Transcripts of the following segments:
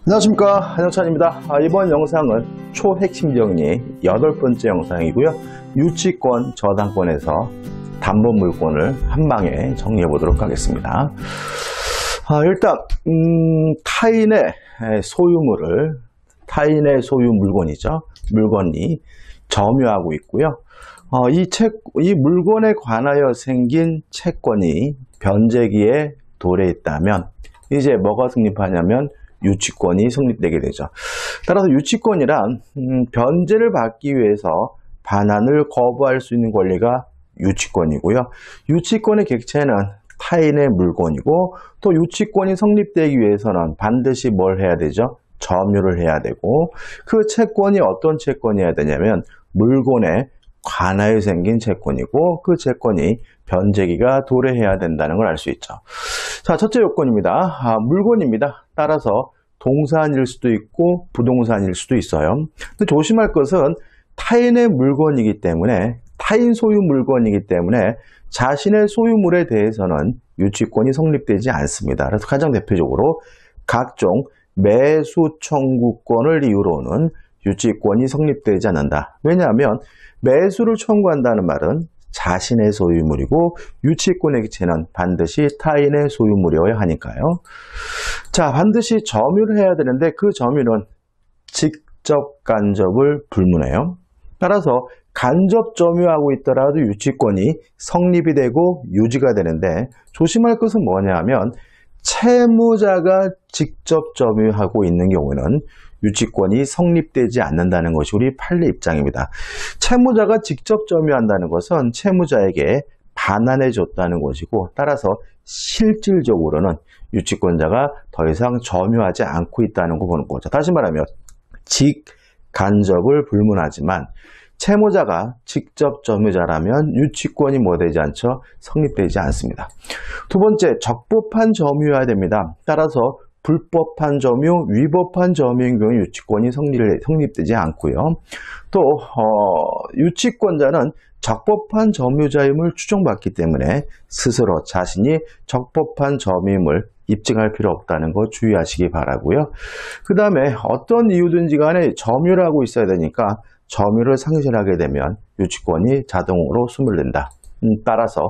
안녕하십니까, 한영찬입니다. 이번 영상은 초핵심 정리 8번째 영상이고요. 유치권, 저당권에서 담보물권을 한방에 정리해 보도록 하겠습니다. 일단 타인의 소유 물건이죠. 물건이 점유하고 있고요. 이 물건에 관하여 생긴 채권이 변제기에 도래했다면 이제 뭐가 성립하냐면 유치권이 성립되게 되죠. 따라서 유치권이란 변제를 받기 위해서 반환을 거부할 수 있는 권리가 유치권이고요. 유치권의 객체는 타인의 물건이고, 또 유치권이 성립되기 위해서는 반드시 뭘 해야 되죠? 점유를 해야 되고, 그 채권이 어떤 채권이어야 되냐면 물건에 관하여 생긴 채권이고, 그 채권이 변제기가 도래해야 된다는 걸 알 수 있죠. 자, 첫째 요건입니다. 물건입니다. 따라서 동산일 수도 있고 부동산일 수도 있어요. 근데 조심할 것은 타인의 물건이기 때문에, 타인 소유 물건이기 때문에 자신의 소유물에 대해서는 유치권이 성립되지 않습니다. 그래서 가장 대표적으로 각종 매수 청구권을 이유로는 유치권이 성립되지 않는다. 왜냐하면 매수를 청구한다는 말은 자신의 소유물이고 유치권의 객체는 반드시 타인의 소유물이어야 하니까요. 자, 반드시 점유를 해야 되는데 그 점유는 직접 간접을 불문해요. 따라서 간접 점유하고 있더라도 유치권이 성립이 되고 유지가 되는데, 조심할 것은 뭐냐면 채무자가 직접 점유하고 있는 경우에는 유치권이 성립되지 않는다는 것이 우리 판례 입장입니다. 채무자가 직접 점유한다는 것은 채무자에게 반환해 줬다는 것이고, 따라서 실질적으로는 유치권자가 더 이상 점유하지 않고 있다는 거 보는 거죠. 다시 말하면 직간접을 불문하지만 채무자가 직접 점유자라면 유치권이 뭐 되지 않죠? 성립되지 않습니다. 두 번째, 적법한 점유여야 됩니다. 따라서 불법한 점유, 위법한 점유인 경우 유치권이 성립되지 않고요. 또 유치권자는 적법한 점유자임을 추정받기 때문에 스스로 자신이 적법한 점유임을 입증할 필요 없다는 거 주의하시기 바라고요. 그 다음에 어떤 이유든지 간에 점유를 하고 있어야 되니까 점유를 상실하게 되면 유치권이 자동으로 소멸된다. 따라서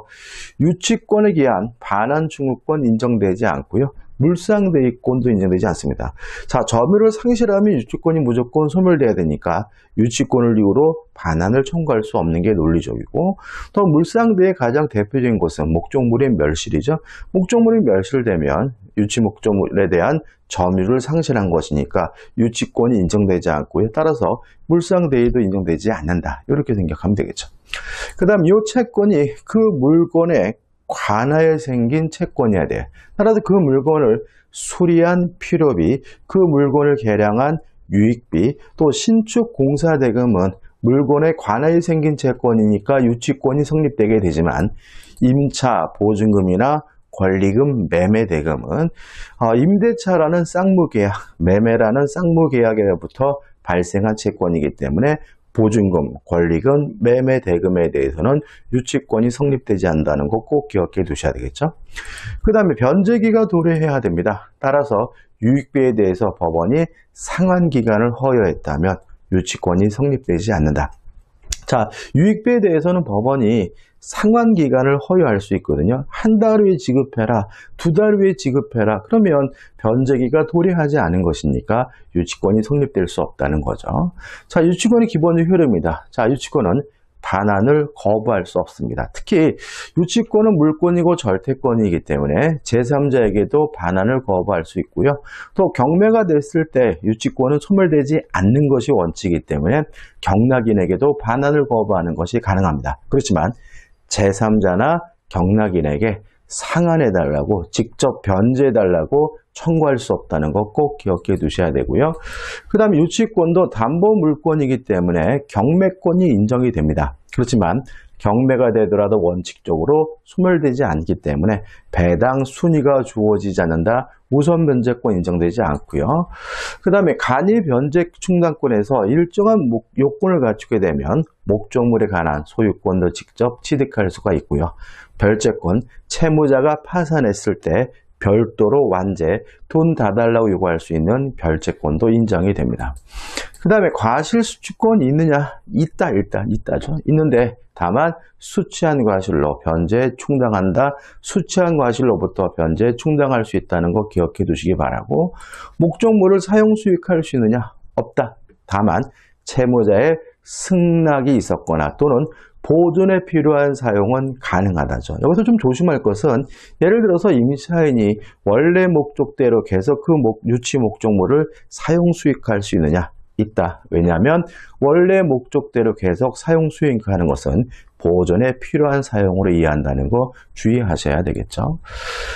유치권에 기한 반환 청구권 인정되지 않고요. 물상대위권도 인정되지 않습니다. 자, 점유를 상실하면 유치권이 무조건 소멸돼야 되니까 유치권을 이유로 반환을 청구할 수 없는 게 논리적이고, 또 물상대의 가장 대표적인 것은 목적물의 멸실이죠. 목적물이 멸실되면 유치 목적물에 대한 점유를 상실한 것이니까 유치권이 인정되지 않고요. 따라서 물상대위도 인정되지 않는다. 이렇게 생각하면 되겠죠. 그 다음 이 채권이 그 물건에 관하여 생긴 채권이어야 돼요. 따라서 그 물건을 수리한 필요비, 그 물건을 개량한 유익비, 또 신축 공사 대금은 물건에 관하여 생긴 채권이니까 유치권이 성립되게 되지만, 임차 보증금이나 권리금, 매매 대금은 임대차라는 쌍무계약, 매매라는 쌍무계약에부터 발생한 채권이기 때문에 보증금, 권리금, 매매 대금에 대해서는 유치권이 성립되지 않는다는 거 꼭 기억해 두셔야 되겠죠. 그 다음에 변제기가 도래해야 됩니다. 따라서 유익비에 대해서 법원이 상환기간을 허여했다면 유치권이 성립되지 않는다. 자, 유익비에 대해서는 법원이 상환기간을 허용할 수 있거든요. 한 달 후에 지급해라, 2달 후에 지급해라. 그러면 변제기가 도래하지 않은 것이니까 유치권이 성립될 수 없다는 거죠. 자, 유치권의 기본적 흐름입니다. 자, 유치권은 반환을 거부할 수 없습니다. 특히 유치권은 물권이고 절대권이기 때문에 제3자에게도 반환을 거부할 수 있고요. 또 경매가 됐을 때 유치권은 소멸되지 않는 것이 원칙이기 때문에 경락인에게도 반환을 거부하는 것이 가능합니다. 그렇지만 제3자나 경락인에게 상환해달라고, 직접 변제해달라고 청구할 수 없다는 거 꼭 기억해 두셔야 되고요. 그 다음에 유치권도 담보물권이기 때문에 경매권이 인정이 됩니다. 그렇지만 경매가 되더라도 원칙적으로 소멸되지 않기 때문에 배당 순위가 주어지지 않는다. 우선 변제권 인정되지 않고요. 그 다음에 간이 변제 충당권에서 일정한 요건을 갖추게 되면 목적물에 관한 소유권도 직접 취득할 수가 있고요. 별채권, 채무자가 파산했을 때 별도로 완제, 돈 다 달라고 요구할 수 있는 별채권도 인정이 됩니다. 그 다음에 과실수취권이 있느냐? 일단 있다죠. 있는데 다만 수취한 과실로 변제 충당한다. 수취한 과실로부터 변제 충당할 수 있다는 거 기억해 두시기 바라고, 목적물을 사용 수익할 수 있느냐? 없다. 다만 채무자의 승낙이 있었거나 또는 보존에 필요한 사용은 가능하다죠. 여기서 좀 조심할 것은, 예를 들어서 임차인이 원래 목적대로 계속 그 유치 목적물을 사용 수익할 수 있느냐? 있다. 왜냐하면 원래 목적대로 계속 사용 수익하는 것은 보존에 필요한 사용으로 이해한다는 거 주의하셔야 되겠죠.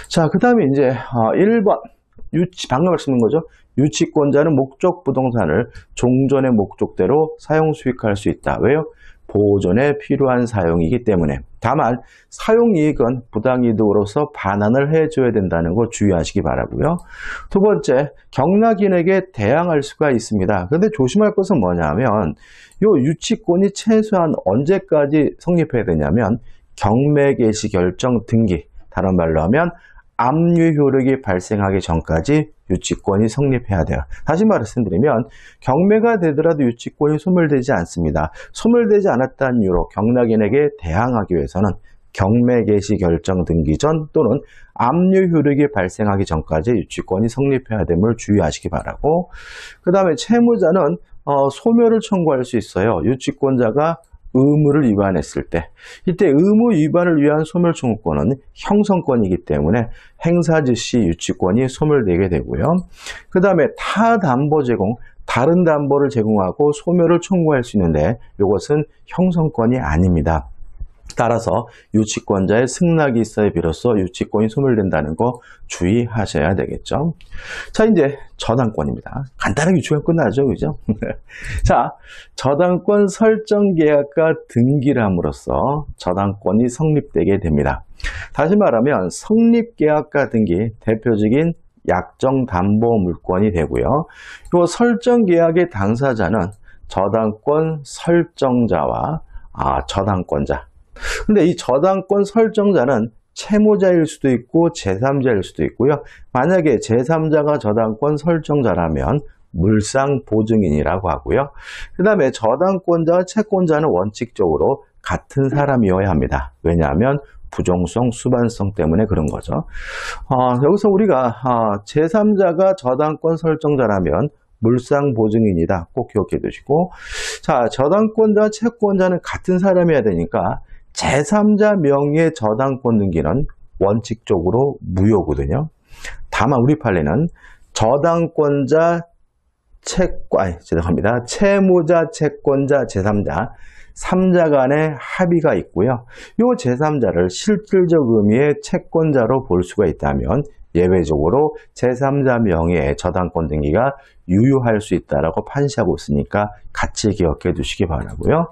자, 그 다음에 이제 1번 방금 말씀드린 거죠. 유치권자는 목적 부동산을 종전의 목적대로 사용 수익할 수 있다. 왜요? 보존에 필요한 사용이기 때문에. 다만 사용이익은 부당이득으로서 반환을 해줘야 된다는 거 주의하시기 바라고요. 두 번째, 경락인에게 대항할 수가 있습니다. 그런데 조심할 것은 뭐냐면, 이 유치권이 최소한 언제까지 성립해야 되냐면 경매 개시 결정 등기, 다른 말로 하면 압류 효력이 발생하기 전까지 유치권이 성립해야 돼요. 다시 말씀드리면 경매가 되더라도 유치권이 소멸되지 않습니다. 소멸되지 않았다는 이유로 경락인에게 대항하기 위해서는 경매 개시 결정 등기 전 또는 압류 효력이 발생하기 전까지 유치권이 성립해야 됨을 주의하시기 바라고, 그 다음에 채무자는 소멸을 청구할 수 있어요. 유치권자가 의무를 위반했을 때, 이때 의무 위반을 위한 소멸 청구권은 형성권이기 때문에 행사지 시 유치권이 소멸되게 되고요. 그 다음에 타담보 제공, 다른 담보를 제공하고 소멸을 청구할 수 있는데 이것은 형성권이 아닙니다. 따라서 유치권자의 승낙이 있어야 비로소 유치권이 소멸된다는 거 주의하셔야 되겠죠. 자, 이제 저당권입니다. 간단하게 유추하면 끝나죠, 그죠? 자, 저당권 설정 계약과 등기를 함으로써 저당권이 성립되게 됩니다. 다시 말하면 성립 계약과 등기, 대표적인 약정 담보 물권이 되고요. 이 설정 계약의 당사자는 저당권 설정자와 저당권자. 근데 이 저당권 설정자는 채무자일 수도 있고 제3자일 수도 있고요. 만약에 제3자가 저당권 설정자라면 물상보증인이라고 하고요. 그 다음에 저당권자와 채권자는 원칙적으로 같은 사람이어야 합니다. 왜냐하면 부정성, 수반성 때문에 그런 거죠. 여기서 우리가 제3자가 저당권 설정자라면 물상보증인이다. 꼭 기억해 두시고, 자, 저당권자와 채권자는 같은 사람이어야 되니까 제3자 명의의 저당권 등기는 원칙적으로 무효거든요. 다만 우리 판례는 저당권자, 채무자, 채권자, 제3자, 3자 간의 합의가 있고요. 이 제3자를 실질적 의미의 채권자로 볼 수가 있다면 예외적으로 제3자 명의의 저당권 등기가 유효할 수 있다라고 판시하고 있으니까 같이 기억해 두시기 바라고요.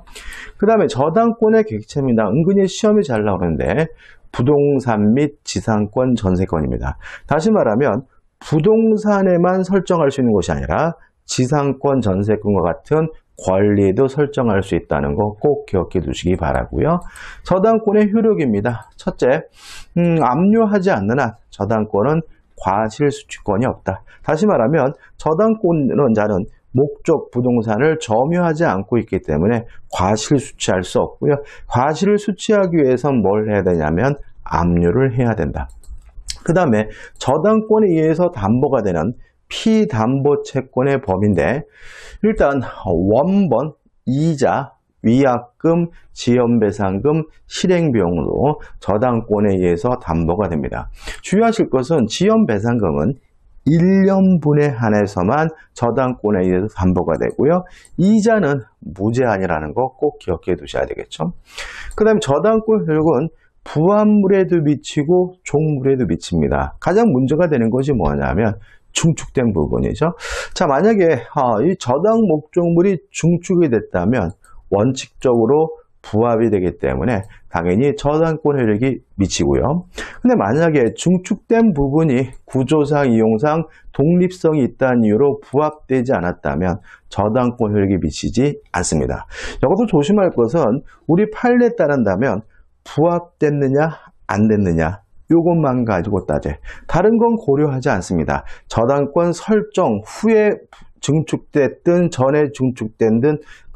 그 다음에 저당권의 객체입니다. 은근히 시험이 잘 나오는데 부동산 및 지상권, 전세권입니다. 다시 말하면 부동산에만 설정할 수 있는 것이 아니라 지상권, 전세권과 같은 권리도 설정할 수 있다는 거 꼭 기억해 두시기 바라고요. 저당권의 효력입니다. 첫째, 압류하지 않는 한 저당권은 과실수취권이 없다. 다시 말하면 저당권자는 목적 부동산을 점유하지 않고 있기 때문에 과실 수취할 수 없고요. 과실을 수취하기 위해서는 뭘 해야 되냐면 압류를 해야 된다. 그 다음에 저당권에 의해서 담보가 되는 피담보 채권의 범위인데, 일단 원본, 이자, 위약금, 지연배상금, 실행비용으로 저당권에 의해서 담보가 됩니다. 주의하실 것은 지연배상금은 1년분에 한해서만 저당권에 의해서 담보가 되고요. 이자는 무제한이라는 거 꼭 기억해 두셔야 되겠죠. 그 다음에 저당권 효력은 부합물에도 미치고 종물에도 미칩니다. 가장 문제가 되는 것이 뭐냐면 중축된 부분이죠. 자, 만약에 이 저당 목적물이 중축이 됐다면 원칙적으로 부합이 되기 때문에 당연히 저당권 효력이 미치고요. 근데 만약에 중축된 부분이 구조상, 이용상 독립성이 있다는 이유로 부합되지 않았다면 저당권 효력이 미치지 않습니다. 여기서 조심할 것은 우리 판례에 따른다면 부합됐느냐 안 됐느냐 요것만 가지고 따져. 다른 건 고려하지 않습니다. 저당권 설정 후에 증축됐든 전에 증축된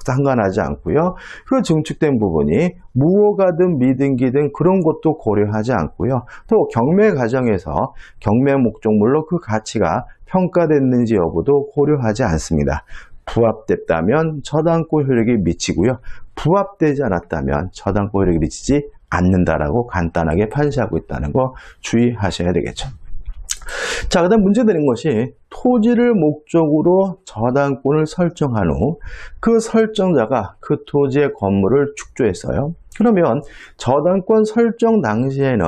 상관하지 않고요. 그 증축된 부분이 무효가든 미등기든 그런 것도 고려하지 않고요. 또 경매 과정에서 경매 목적물로 그 가치가 평가됐는지 여부도 고려하지 않습니다. 부합됐다면 저당권 효력이 미치고요. 부합되지 않았다면 저당권 효력이 미치지 않는다라고 간단하게 판시하고 있다는 거 주의하셔야 되겠죠. 자, 그 다음 문제 되는 것이 토지를 목적으로 저당권을 설정한 후 그 설정자가 그 토지의 건물을 축조했어요. 그러면 저당권 설정 당시에는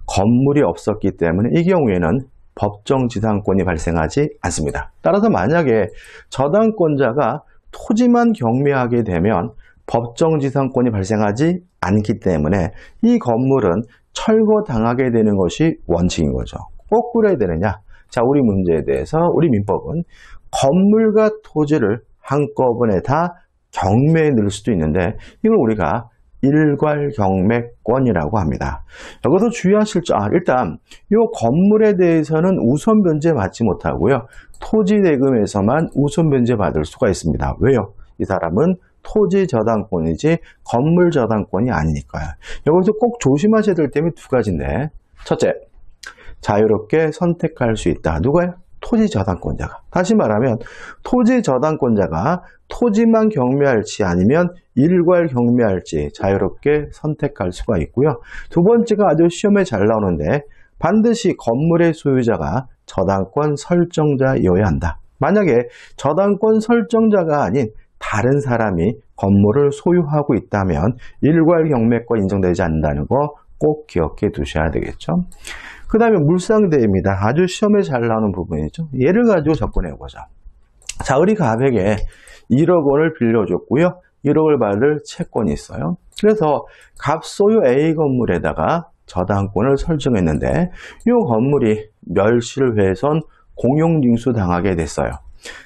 건물이 없었기 때문에 이 경우에는 법정지상권이 발생하지 않습니다. 따라서 만약에 저당권자가 토지만 경매하게 되면 법정지상권이 발생하지 않기 때문에 이 건물은 철거당하게 되는 것이 원칙인 거죠. 거꾸로 해야 되느냐? 자, 우리 문제에 대해서 우리 민법은 건물과 토지를 한꺼번에 다 경매에 넣을 수도 있는데 이걸 우리가 일괄경매권이라고 합니다. 여기서 주의하실 점, 일단 이 건물에 대해서는 우선 변제 받지 못하고요. 토지 대금에서만 우선 변제 받을 수가 있습니다. 왜요? 이 사람은 토지 저당권이지 건물 저당권이 아니니까요. 여기서 꼭 조심하셔야 될 점이 두 가지인데, 첫째, 자유롭게 선택할 수 있다. 누가요? 토지 저당권자가. 다시 말하면 토지 저당권자가 토지만 경매할지 아니면 일괄 경매할지 자유롭게 선택할 수가 있고요. 두 번째가 아주 시험에 잘 나오는데 반드시 건물의 소유자가 저당권 설정자여야 한다. 만약에 저당권 설정자가 아닌 다른 사람이 건물을 소유하고 있다면 일괄 경매권 인정되지 않는다는 거 꼭 기억해 두셔야 되겠죠. 그 다음에 물상대입니다. 아주 시험에 잘 나오는 부분이죠. 얘를 가지고 접근해보자. 자, 우리 가백에 1억 원을 빌려줬고요. 1억을 받을 채권이 있어요. 그래서 갑소유 A 건물에다가 저당권을 설정했는데 이 건물이 멸실훼손 공용징수 당하게 됐어요.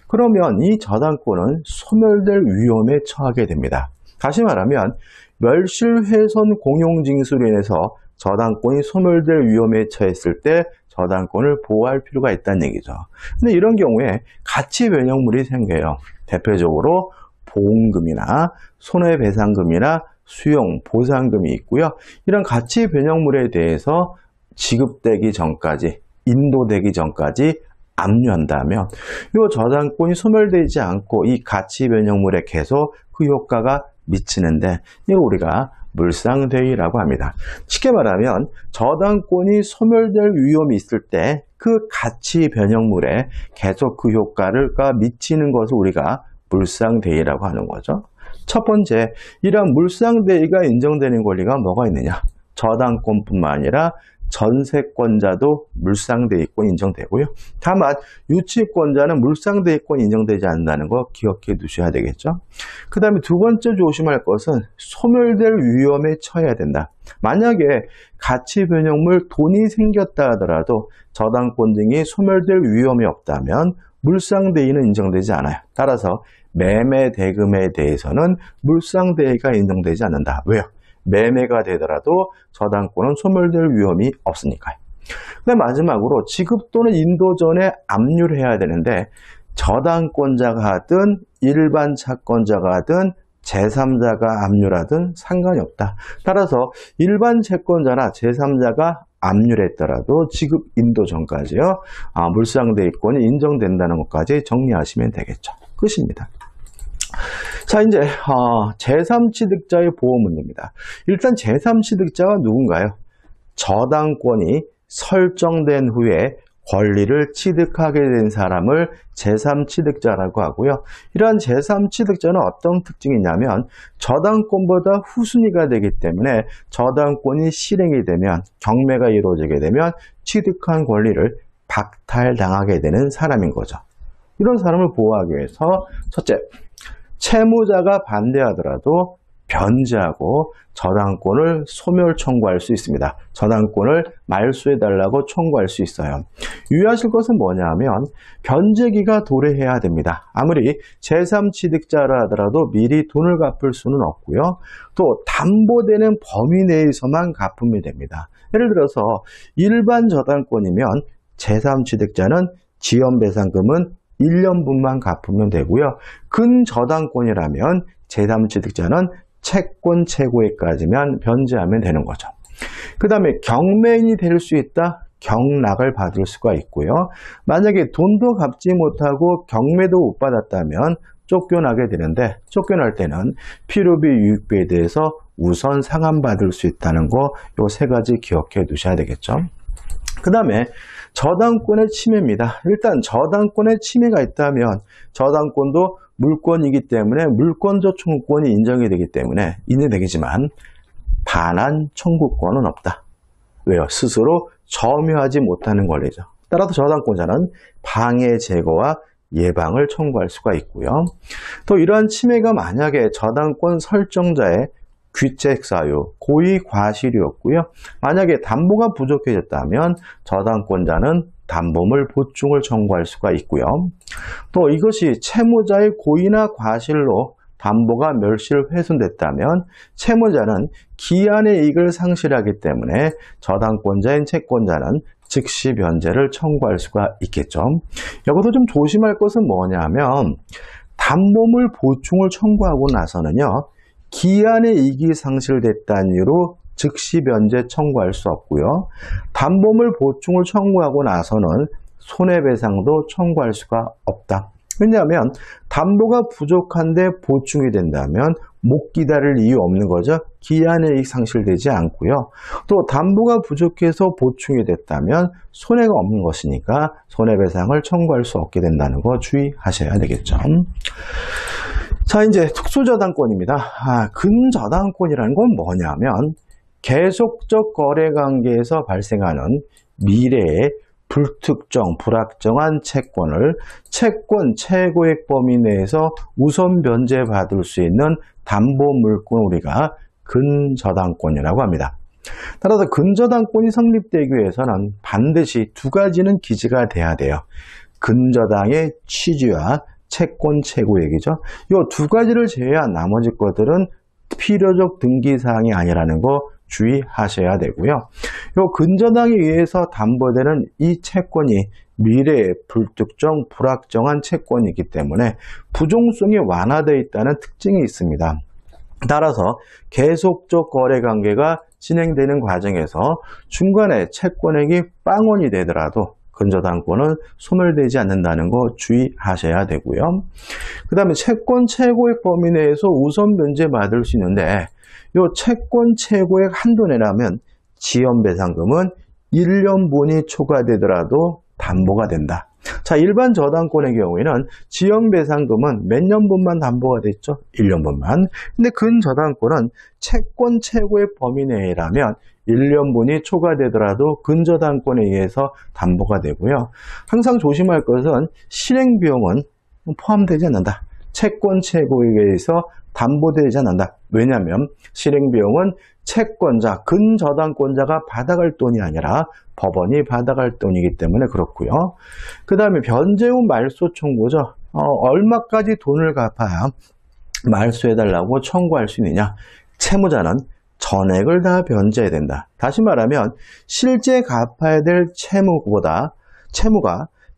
그러면 이 저당권은 소멸될 위험에 처하게 됩니다. 다시 말하면 멸실훼손 공용징수로 인해서 저당권이 소멸될 위험에 처했을 때 저당권을 보호할 필요가 있다는 얘기죠. 근데 이런 경우에 가치 변형물이 생겨요. 대표적으로 보험금이나 손해배상금이나 수용, 보상금이 있고요. 이런 가치 변형물에 대해서 지급되기 전까지, 인도되기 전까지 압류한다면 이 저당권이 소멸되지 않고 이 가치 변형물에 계속 그 효과가 미치는데 이걸 우리가 물상대위라고 합니다. 쉽게 말하면 저당권이 소멸될 위험이 있을 때 그 가치 변형물에 계속 그 효과를 미치는 것을 우리가 물상대위라고 하는 거죠. 첫 번째, 이러한 물상대위가 인정되는 권리가 뭐가 있느냐? 저당권뿐만 아니라 전세권자도 물상대위권 인정되고요. 다만 유치권자는 물상대위권 인정되지 않는다는 거 기억해 두셔야 되겠죠. 그 다음에 두 번째 조심할 것은 소멸될 위험에 처해야 된다. 만약에 가치 변형물 돈이 생겼다 하더라도 저당권 등이 소멸될 위험이 없다면 물상대위는 인정되지 않아요. 따라서 매매 대금에 대해서는 물상대위가 인정되지 않는다. 왜요? 매매가 되더라도 저당권은 소멸될 위험이 없으니까요. 그다음 마지막으로 지급 또는 인도 전에 압류를 해야 되는데 저당권자가 하든 일반 채권자가 하든 제3자가 압류하든 상관이 없다. 따라서 일반 채권자나 제3자가 압류를 했더라도 지급 인도 전까지요. 물상대위권이 인정된다는 것까지 정리하시면 되겠죠. 끝입니다. 자, 이제 제3취득자의 보호 문제입니다. 일단 제3취득자가 누군가요? 저당권이 설정된 후에 권리를 취득하게 된 사람을 제3취득자라고 하고요. 이러한 제3취득자는 어떤 특징이 있냐면 저당권보다 후순위가 되기 때문에 저당권이 실행이 되면 경매가 이루어지게 되면 취득한 권리를 박탈당하게 되는 사람인 거죠. 이런 사람을 보호하기 위해서 첫째, 채무자가 반대하더라도 변제하고 저당권을 소멸 청구할 수 있습니다. 저당권을 말소해달라고 청구할 수 있어요. 유의하실 것은 뭐냐면 변제기가 도래해야 됩니다. 아무리 제3취득자라 하더라도 미리 돈을 갚을 수는 없고요. 또 담보되는 범위 내에서만 갚으면 됩니다. 예를 들어서 일반 저당권이면 제3취득자는 지연배상금은 1년분만 갚으면 되고요. 근저당권이라면 제3취득자는 채권 최고액까지만 변제하면 되는 거죠. 그 다음에 경매인이 될 수 있다. 경락을 받을 수가 있고요. 만약에 돈도 갚지 못하고 경매도 못 받았다면 쫓겨나게 되는데 쫓겨날 때는 필요비 유익비에 대해서 우선 상환받을 수 있다는 거 요 세 가지 기억해 두셔야 되겠죠. 그 다음에 저당권의 침해입니다. 일단 저당권의 침해가 있다면 저당권도 물권이기 때문에 물권적 청구권이 인정이 되기 때문에 인정되겠지만 반환 청구권은 없다. 왜요? 스스로 점유하지 못하는 권리죠. 따라서 저당권자는 방해 제거와 예방을 청구할 수가 있고요. 또 이러한 침해가 만약에 저당권 설정자의 귀책 사유, 고의 과실이었고요. 만약에 담보가 부족해졌다면 저당권자는 담보물 보충을 청구할 수가 있고요. 또 이것이 채무자의 고의나 과실로 담보가 멸실훼손됐다면 채무자는 기한의 이익을 상실하기 때문에 저당권자인 채권자는 즉시 변제를 청구할 수가 있겠죠. 여기서 좀 조심할 것은 뭐냐면 담보물 보충을 청구하고 나서는요. 기한의 이익이 상실됐다는 이유로 즉시 변제 청구할 수 없고요. 담보물 보충을 청구하고 나서는 손해배상도 청구할 수가 없다. 왜냐하면 담보가 부족한데 보충이 된다면 못 기다릴 이유 없는 거죠. 기한의 이익 상실되지 않고요. 또 담보가 부족해서 보충이 됐다면 손해가 없는 것이니까 손해배상을 청구할 수 없게 된다는 거 주의하셔야 되겠죠. 자, 이제 특수저당권입니다. 근저당권이라는 건 뭐냐면 계속적 거래관계에서 발생하는 미래의 불특정, 불확정한 채권을 채권 최고액 범위 내에서 우선 변제받을 수 있는 담보물권을 우리가 근저당권이라고 합니다. 따라서 근저당권이 성립되기 위해서는 반드시 두 가지는 기지가 돼야 돼요. 근저당의 취지와 채권 최고액이죠. 이 두 가지를 제외한 나머지 것들은 필요적 등기사항이 아니라는 거 주의하셔야 되고요. 이 근저당에 의해서 담보되는 이 채권이 미래의 불특정, 불확정한 채권이기 때문에 부종성이 완화되어 있다는 특징이 있습니다. 따라서 계속적 거래관계가 진행되는 과정에서 중간에 채권액이 빵원이 되더라도 근저당권은 소멸되지 않는다는 거 주의하셔야 되고요. 그 다음에 채권 최고액 범위 내에서 우선 변제 받을 수 있는데 이 채권 최고액 한도 내라면 지연배상금은 1년분이 초과되더라도 담보가 된다. 자, 일반 저당권의 경우에는 지연배상금은 몇 년분만 담보가 됐죠? 1년분만. 근데 근저당권은 채권 최고액 범위 내라면 1년분이 초과되더라도 근저당권에 의해서 담보가 되고요. 항상 조심할 것은 실행비용은 포함되지 않는다. 채권 최고액에 의해서 담보되지 않는다. 왜냐하면 실행비용은 채권자, 근저당권자가 받아갈 돈이 아니라 법원이 받아갈 돈이기 때문에 그렇고요. 그 다음에 변제 후 말소 청구죠. 얼마까지 돈을 갚아야 말소해달라고 청구할 수 있느냐. 채무자는 전액을 다 변제해야 된다. 다시 말하면 실제 갚아야 될 채무가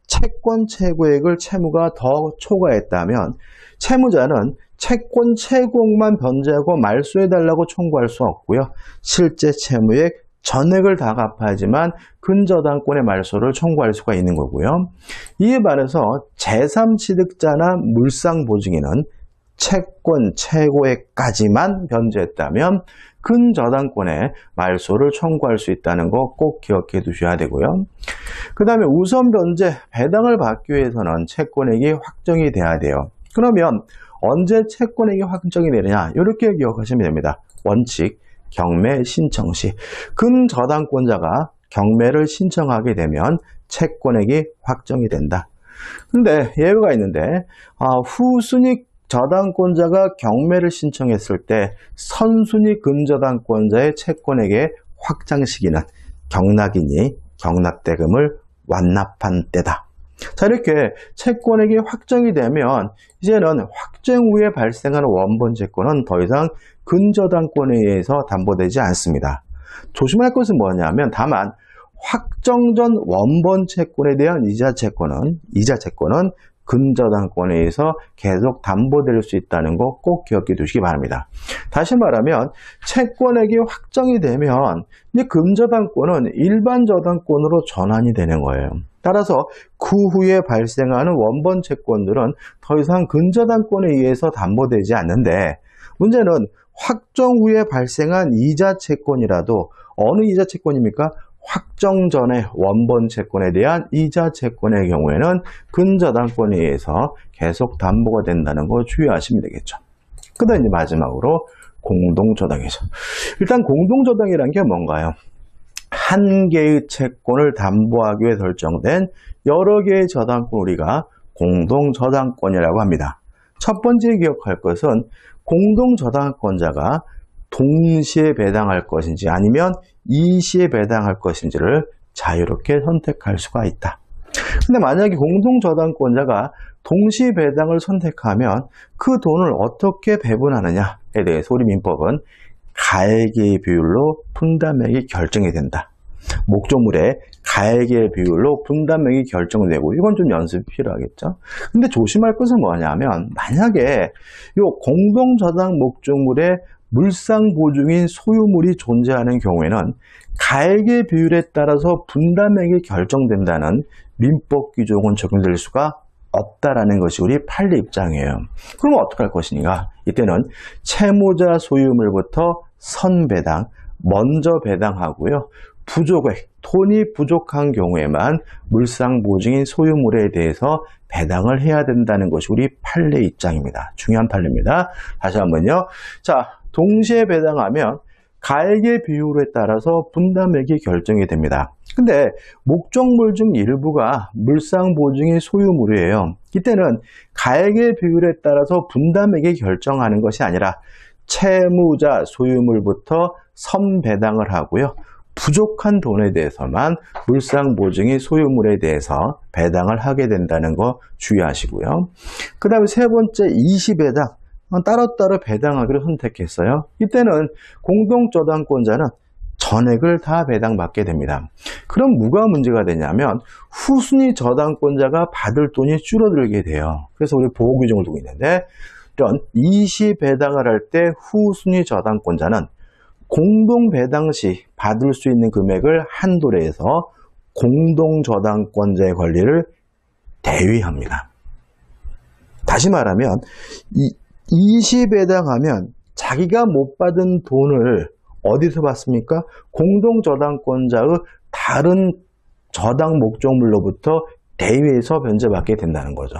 채권 최고액을 채무가 더 초과했다면 채무자는 채권 최고액만 변제하고 말소해달라고 청구할 수 없고요. 실제 채무액 전액을 다 갚아야지만 근저당권의 말소를 청구할 수가 있는 거고요. 이에 반해서 제3취득자나 물상보증인은 채권 최고액까지만 변제했다면 근저당권의 말소를 청구할 수 있다는 거 꼭 기억해 두셔야 되고요. 그 다음에 우선 변제, 배당을 받기 위해서는 채권액이 확정이 돼야 돼요. 그러면 언제 채권액이 확정이 되느냐? 이렇게 기억하시면 됩니다. 원칙, 경매 신청 시. 근저당권자가 경매를 신청하게 되면 채권액이 확정이 된다. 근데 예외가 있는데 후순위 저당권자가 경매를 신청했을 때 선순위 근저당권자의 채권에게 확장시키는 경락이니 경락대금을 완납한 때다. 자, 이렇게 채권액이 확정이 되면 이제는 확정 후에 발생하는 원본 채권은 더 이상 근저당권에 의해서 담보되지 않습니다. 조심할 것은 뭐냐면 다만 확정 전 원본 채권에 대한 이자 채권은 근저당권에 의해서 계속 담보될 수 있다는 거 꼭 기억해 두시기 바랍니다. 다시 말하면 채권액이 확정이 되면 이제 근저당권은 일반 저당권으로 전환이 되는 거예요. 따라서 그 후에 발생하는 원본 채권들은 더 이상 근저당권에 의해서 담보되지 않는데 문제는 확정 후에 발생한 이자 채권이라도 어느 이자 채권입니까? 확정 전에 원본 채권에 대한 이자 채권의 경우에는 근저당권에 의해서 계속 담보가 된다는 거 주의하시면 되겠죠. 그 다음 이제 마지막으로 공동저당이죠. 일단 공동저당이란 게 뭔가요? 한 개의 채권을 담보하기 위해 설정된 여러 개의 저당권 우리가 공동저당권이라고 합니다. 첫 번째 기억할 것은 공동저당권자가 동시에 배당할 것인지 아니면 이시에 배당할 것인지를 자유롭게 선택할 수가 있다. 근데 만약에 공동저당권자가 동시 배당을 선택하면 그 돈을 어떻게 배분하느냐에 대해서 우리 민법은 가액의 비율로 분담액이 결정이 된다. 목적물의 가액의 비율로 분담액이 결정되고 이건 좀 연습이 필요하겠죠. 근데 조심할 것은 뭐냐면 만약에 이 공동저당 목적물의 물상보증인 소유물이 존재하는 경우에는 가액의 비율에 따라서 분담액이 결정된다는 민법 규정은 적용될 수가 없다라는 것이 우리 판례 입장이에요. 그럼 어떻게 할 것인가? 이때는 채무자 소유물부터 선배당, 먼저 배당하고요. 부족액, 돈이 부족한 경우에만 물상보증인 소유물에 대해서 배당을 해야 된다는 것이 우리 판례 입장입니다. 중요한 판례입니다. 다시 한번요. 자, 동시에 배당하면 가액의 비율에 따라서 분담액이 결정이 됩니다. 근데 목적물 중 일부가 물상보증인 소유물이에요. 이때는 가액의 비율에 따라서 분담액이 결정하는 것이 아니라 채무자 소유물부터 선배당을 하고요. 부족한 돈에 대해서만 물상보증인 소유물에 대해서 배당을 하게 된다는 거 주의하시고요. 그 다음에 세 번째 이시배당. 따로따로 배당하기로 선택했어요. 이때는 공동저당권자는 전액을 다 배당받게 됩니다. 그럼 뭐가 문제가 되냐면 후순위 저당권자가 받을 돈이 줄어들게 돼요. 그래서 우리 보호규정을 두고 있는데 이런 이시 배당을 할 때 후순위 저당권자는 공동배당 시 받을 수 있는 금액을 한도로 해서 공동저당권자의 권리를 대위합니다. 다시 말하면 이시배당하면 자기가 못 받은 돈을 어디서 받습니까? 공동저당권자의 다른 저당 목적물로부터 대위에서 변제받게 된다는 거죠.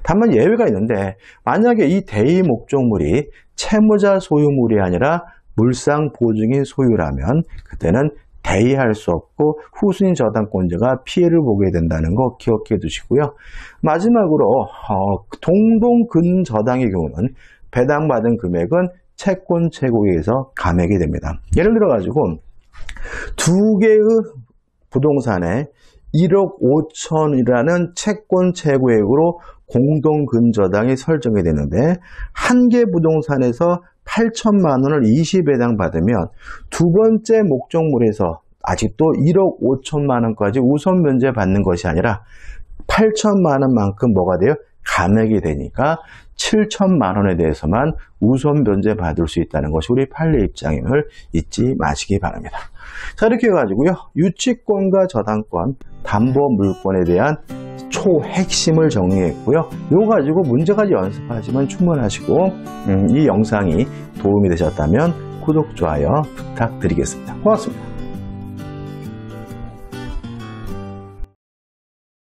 다만 예외가 있는데 만약에 이 대위 목적물이 채무자 소유물이 아니라 물상보증인 소유라면 그때는 대위할 수 없고 후순위 저당권자가 피해를 보게 된다는 거 기억해 두시고요. 마지막으로 동동근저당의 경우는 배당받은 금액은 채권 최고에 의해서 감액이 됩니다. 예를 들어 가지고 두 개의 부동산에 1억 5천이라는 채권 최고액으로 공동근저당이 설정이 되는데 한 개 부동산에서 8천만 원을 이시배당 받으면 두 번째 목적물에서 아직도 1억 5천만 원까지 우선 면제 받는 것이 아니라 8천만 원만큼 뭐가 돼요? 감액이 되니까 7천만 원에 대해서만 우선 면제 받을 수 있다는 것이 우리 판례 입장임을 잊지 마시기 바랍니다. 자, 이렇게 해가지고요. 유치권과 저당권, 담보 물권에 대한 초핵심을 정리했고요. 이거 가지고 문제까지 연습하시면 충분하시고 이 영상이 도움이 되셨다면 구독, 좋아요 부탁드리겠습니다. 고맙습니다.